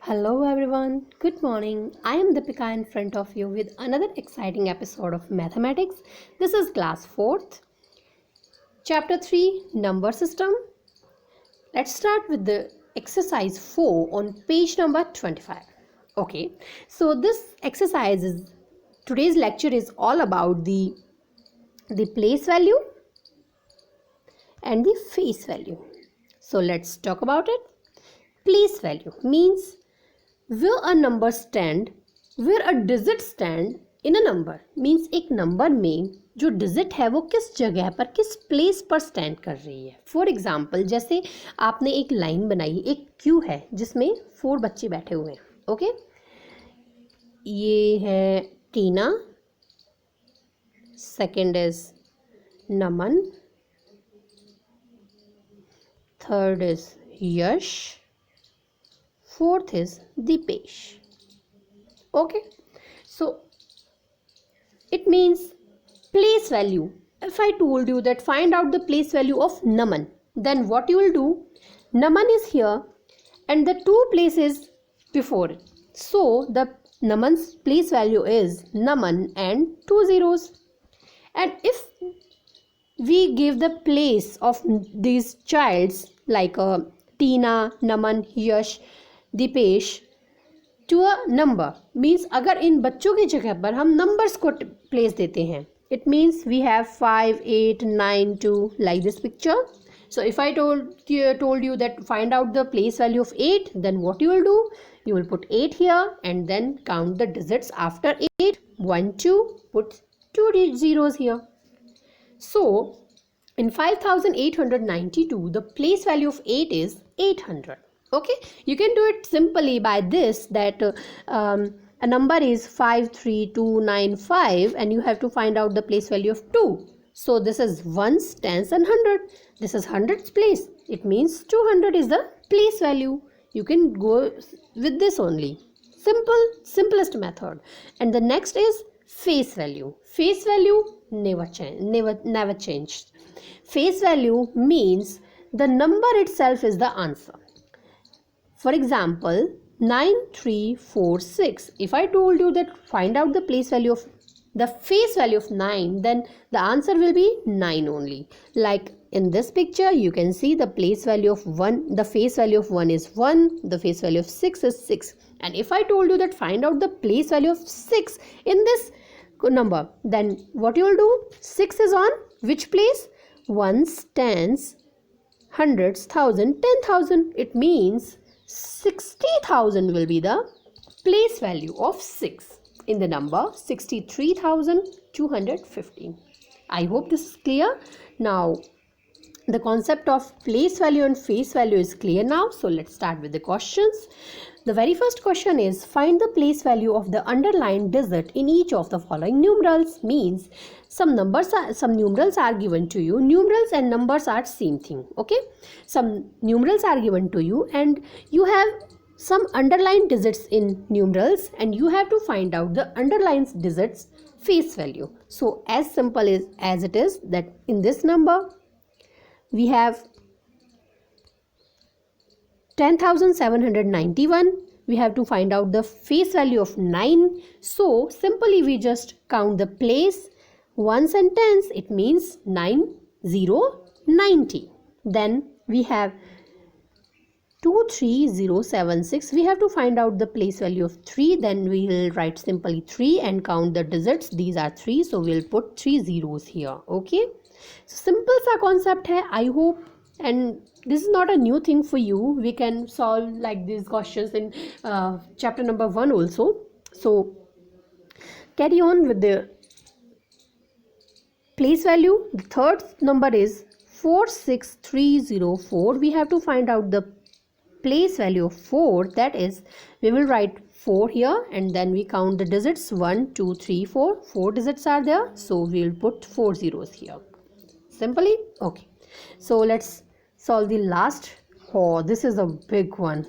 Hello everyone, good morning. I am Deepika in front of you with another exciting episode of mathematics. This is class 4th, chapter 3, number system. Let's start with the exercise 4 on page number 25. Okay, so this exercise is today's lecture is all about the place value and the face value. So let's talk about it. Place value means where a number stand, where a digit stand in a number means एक number में जो digit है वो किस जगह पर किस place पर स्टैंड कर रही है. फॉर एग्जाम्पल जैसे आपने एक लाइन बनाई, एक क्यू है जिसमें 4 बच्चे बैठे हुए हैं. ओके, ये है Tina, second is Naman, third is Yash, fourth is Dipesh. Okay, so it means place value. If I told you that find out the place value of Naman, then what you will do? Naman is here and the 2 places before it. So the Naman's place value is Naman and 2 zeros. And if we give the place of these childs like Tina, Naman, Yash, Deepesh to a number means अगर इन बच्चों की जगह पर हम numbers को place देते हैं, it means we have 5, 8, 9, 2 like this picture. So if I told you that find out the place value of 8, then what you will do? You will put 8 here and then count the digits after 8. 1, 2, put 2 zeros here. So in 5892, the place value of 8 is 800. Okay, you can do it simply by this, that a number is 53295 and you have to find out the place value of 2. So this is ones, tens and 100. This is hundreds place. It means 200 is the place value. You can go with this only. Simplest method. And the next is face value. Face value never changed. Face value means the number itself is the answer. For example, 9346. If I told you that find out the place value of the face value of 9, then the answer will be 9 only. Like in this picture, you can see the place value of 1. The face value of 1 is 1. The face value of 6 is 6. And if I told you that find out the place value of 6 in this number, then what you will do? 6 is on which place? Ones, tens, hundreds, thousand, 10,000. It means 60,000 will be the place value of 6 in the number 63,215. I hope this is clear. Now the concept of place value and face value is clear now. So let's start with the questions. The very first question is find the place value of the underlined digit in each of the following numerals. Means some numerals are given to you. Numerals and numbers are same thing. Okay, some numerals are given to you and you have some underlined digits in numerals and you have to find out the underlined digits face value. So as simple as it is that in this number we have 10,791. We have to find out the face value of 9. So simply we just count the place, ones and tens. It means 9, 0, 90. Then we have 23076. We have to find out the place value of 3. Then we will write simply 3 and count the digits. These are 3. So we will put 3 zeros here. Okay. So simple सा concept है. I hope, and this is not a new thing for you. We can solve like these questions in chapter number 1 also. So carry on with the place value. The third number is 46304. We have to find out the place value of 4. That is, we will write 4 here and then we count the digits 1, 2, 3, 4. 4 digits are there. So we will put 4 zeros here. Simply. Okay. So let's solve the last. Oh, this is a big one.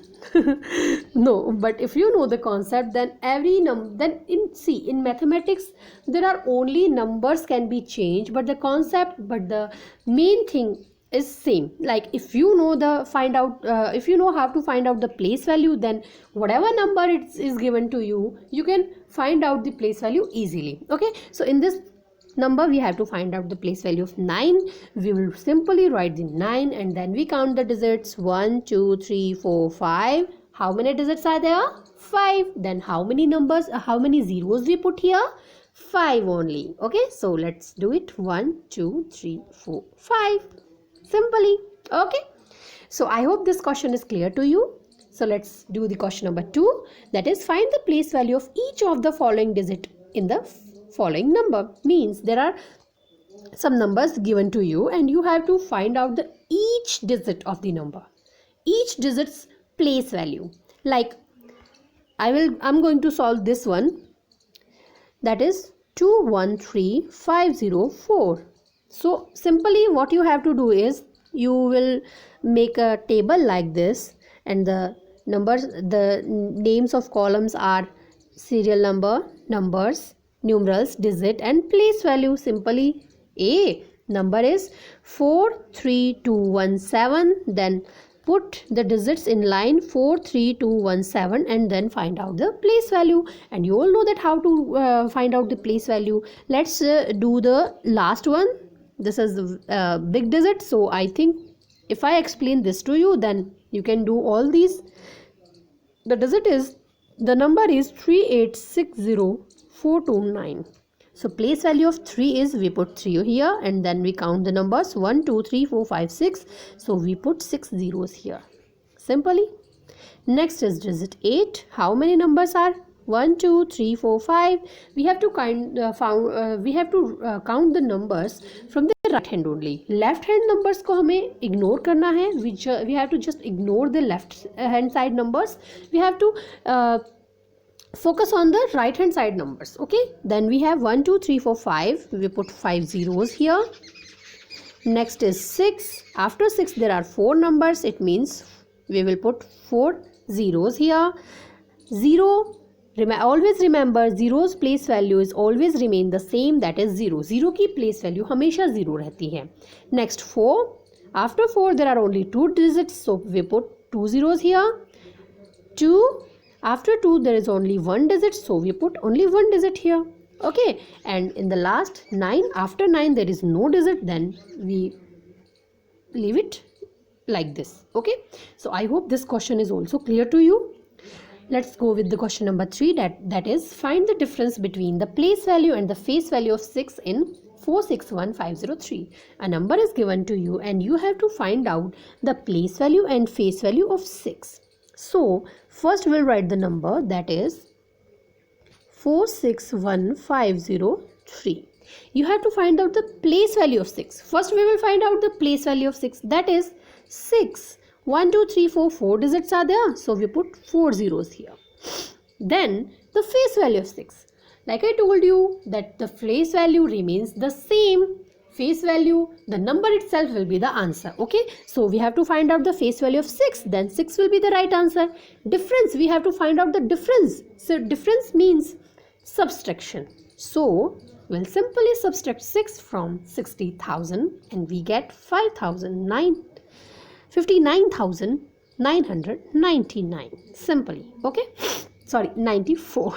No, but if you know the concept, then in mathematics there are only numbers can be changed, but the main thing is same. Like if you know if you know how to find out the place value, then whatever number is given to you, you can find out the place value easily. Okay, so in this number we have to find out the place value of 9. We will simply write the 9 and then we count the digits 1 2 3 4 5. How many digits are there? 5. Then how many numbers, how many zeros we put here? 5 only. Okay, so let's do it. 1 2 3 4 5. Simply. Okay, so I hope this question is clear to you. So let's do the question number 2, that is find the place value of each of the following digit in the following number. Means there are some numbers given to you and you have to find out the each digit of the number, each digit's place value. Like I'm going to solve this one, that is 213504. So simply what you have to do is you will make a table like this, and the numbers, the names of columns are serial number, numbers, numerals, digit and place value. Simply A number is 43217, then put the digits in line 43217 and then find out the place value. And you all know that how to find out the place value. Let's do the last one. This is the big digit, so I think if I explain this to you, then you can do all these. The digit is, the number is 3860429. So place value of 3 is, we put 3 here and then we count the numbers 1 2 3 4 5 6. So we put 6 zeros here. Simply. Next is digit 8. How many numbers are? 1 2 3 4 5. We have to count the numbers from the right hand only. Left hand numbers को हमें ignore करना है. We have to just ignore the left hand side numbers. We have to focus on the right hand side numbers. Okay, then we have 1 2 3 4 5. We put 5 zeros here. Next is 6. After 6 there are 4 numbers. It means we will put 4 zeros here. 0. Always remember, zero's place value is always remain the same, that is 0. 0 की place value हमेशा 0 रहती है. Next 4. After 4 there are only 2 digits, so we put 2 zeros here. 2. After 2 there is only 1 digit, so we put only 1 digit here. Okay, and in the last 9, after 9 there is no digit, then we leave it like this. Okay, so I hope this question is also clear to you. Let's go with the question number 3, that is find the difference between the place value and the face value of 6 in 461503. A number is given to you and you have to find out the place value and face value of 6. So first we'll write the number, that is 461503. You have to find out the place value of 6. First we will find out the place value of 6, that is 6. 1 2 3 4 4 digits are there, so we put 4 zeros here. Then the face value of 6, like I told you that the face value remains the same. Face value, the number itself will be the answer. Okay, so we have to find out the face value of 6, then 6 will be the right answer. Difference, we have to find out the difference. So difference means subtraction. So we'll simply subtract 6 from 60,000 and we get 59,999 simply. Okay, sorry, 94.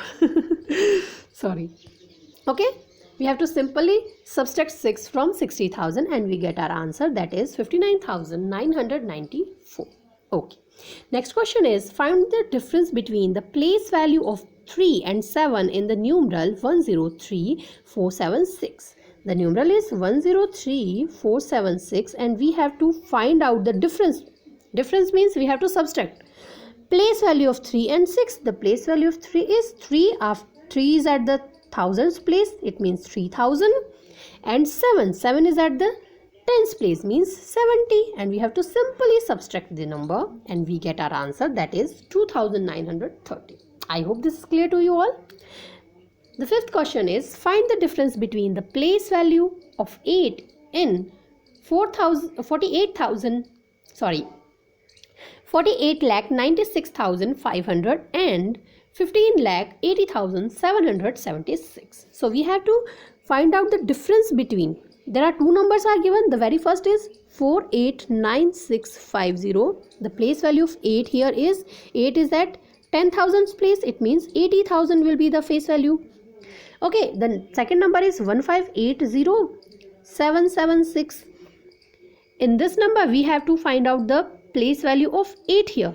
Sorry. Okay, we have to simply subtract 6 from 60,000 and we get our answer, that is 59,994. Okay, next question is find the difference between the place value of 3 and 7 in the numeral 103476. The numeral is 103476 and we have to find out the difference. Difference means we have to subtract place value of 3 and 6. The place value of 3 is 3. After 3 is at the thousands place, it means 3000, and 7 is at the tens place, means 70, and we have to simply subtract the number and we get our answer, that is 2930. I hope this is clear to you all. The fifth question is find the difference between the place value of 8 in 48,96,500 and 15,80,776. So we have to find out the difference between, there are two numbers are given. The very first is 489650. The place value of 8 here is 8 is at 10,000's place. It means 80,000 will be the face value. Okay, the second number is 1580776. In this number we have to find out the place value of 8 here.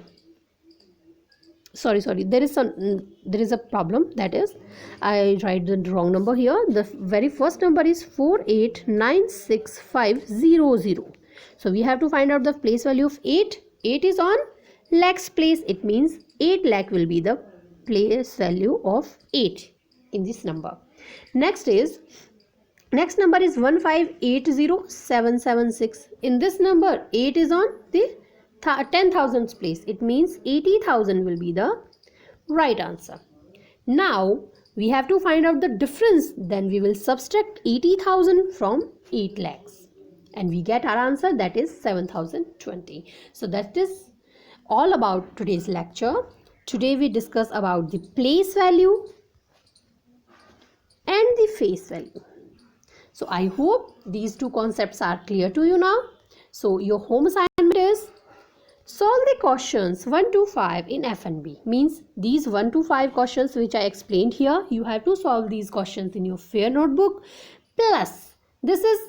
Sorry, there is a problem, that is I write the wrong number here. The very first number is 489650. So we have to find out the place value of 8. 8 is on lakhs place. It means 8 lakh will be the place value of 8 in this number. Next number is 1580776. In this number 8 is on the 10,000's place. It means 80,000 will be the right answer. Now we have to find out the difference. Then we will subtract 80,000 from 8 lakhs and we get our answer, that is 7,020. So that is all about today's lecture. Today we discuss about the place value and the face value. So I hope these two concepts are clear to you now. So your home assignment is solve the questions 1 to 5 in FNB. Means these 1 to 5 questions which I explained here, you have to solve these questions in your fair notebook. Plus this is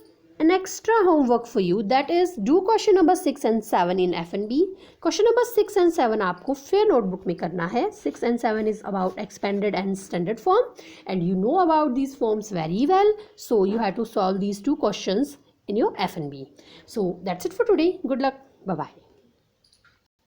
an extra homework for you, that is do question number 6 and 7 in FNB. Question number 6 and 7 आपको fair notebook में करना है. 6 and 7 is about expanded and standard form and you know about these forms very well. So you have to solve these two questions in your FNB. So that's it for today. Good luck. Bye bye.